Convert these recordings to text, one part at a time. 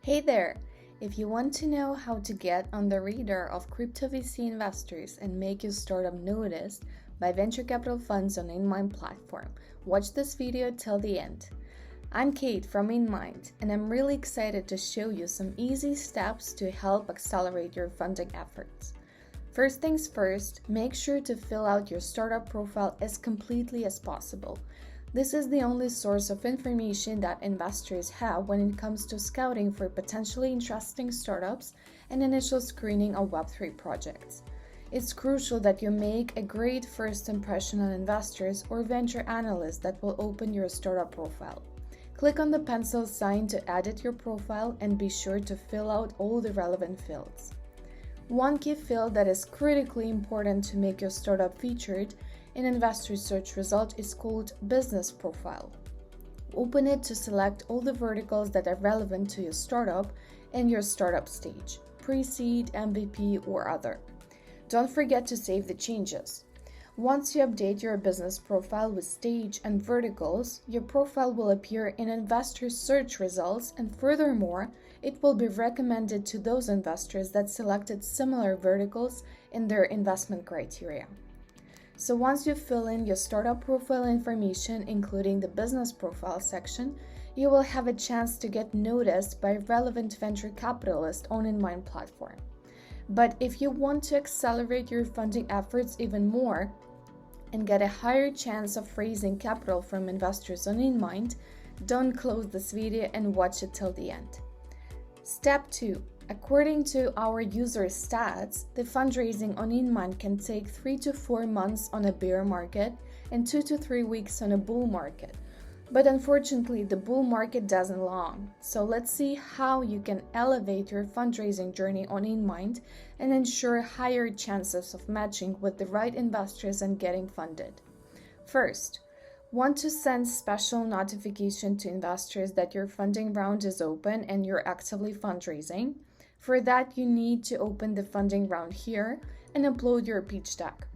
Hey there! If you want to know how to get on the radar of crypto VC investors and make your startup noticed by venture capital funds on InnMind platform, watch this video till the end. I'm Kate from InnMind, and I'm really excited to show you some easy steps to help accelerate your funding efforts. First things first, make sure to fill out your startup profile as completely as possible. This is the only source of information that investors have when it comes to scouting for potentially interesting startups and initial screening of web3 projects. It's crucial that you make a great first impression on investors or venture analysts that will open your startup profile. Click on the pencil sign to edit your profile and be sure to fill out all the relevant fields. One key field that is critically important to make your startup featured in investor search result is called Business Profile. Open it to select all the verticals that are relevant to your startup and your startup stage, pre-seed, MVP, or other. Don't forget to save the changes. Once you update your business profile with stage and verticals, your profile will appear in investor search results, and furthermore, it will be recommended to those investors that selected similar verticals in their investment criteria. So once you fill in your startup profile information, including the business profile section, you will have a chance to get noticed by relevant venture capitalists on InnMind platform. But if you want to accelerate your funding efforts even more and get a higher chance of raising capital from investors on InnMind, don't close this video and watch it till the end. Step 2. According to our user stats, the fundraising on InnMind can take 3 to 4 months on a bear market and 2 to 3 weeks on a bull market. But unfortunately, the bull market doesn't long. So let's see how you can elevate your fundraising journey on InnMind and ensure higher chances of matching with the right investors and getting funded. First, want to send special notification to investors that your funding round is open and you're actively fundraising. For that, you need to open the funding round here and upload your pitch deck.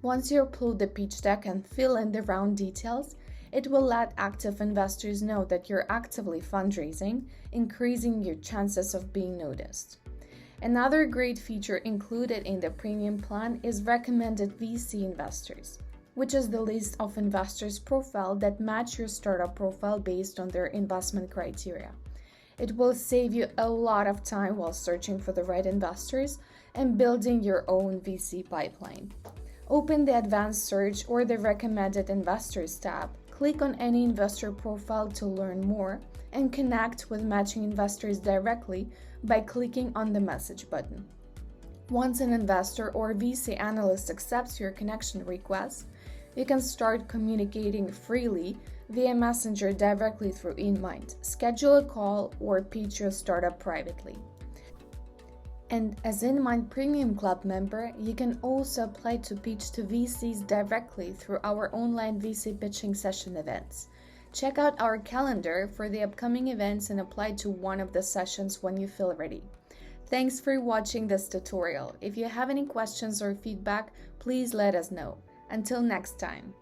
Once you upload the pitch deck and fill in the round details, it will let active investors know that you're actively fundraising, increasing your chances of being noticed. Another great feature included in the premium plan is recommended VC investors, which is the list of investors' profile that match your startup profile based on their investment criteria. It will save you a lot of time while searching for the right investors and building your own VC pipeline. Open the advanced search or the recommended investors tab, click on any investor profile to learn more, and connect with matching investors directly by clicking on the message button. Once an investor or VC analyst accepts your connection request, you can start communicating freely via Messenger directly through InnMind, schedule a call, or pitch your startup privately. And as InnMind Premium Club member, you can also apply to pitch to VCs directly through our online VC pitching session events. Check out our calendar for the upcoming events and apply to one of the sessions when you feel ready. Thanks for watching this tutorial. If you have any questions or feedback, please let us know. Until next time.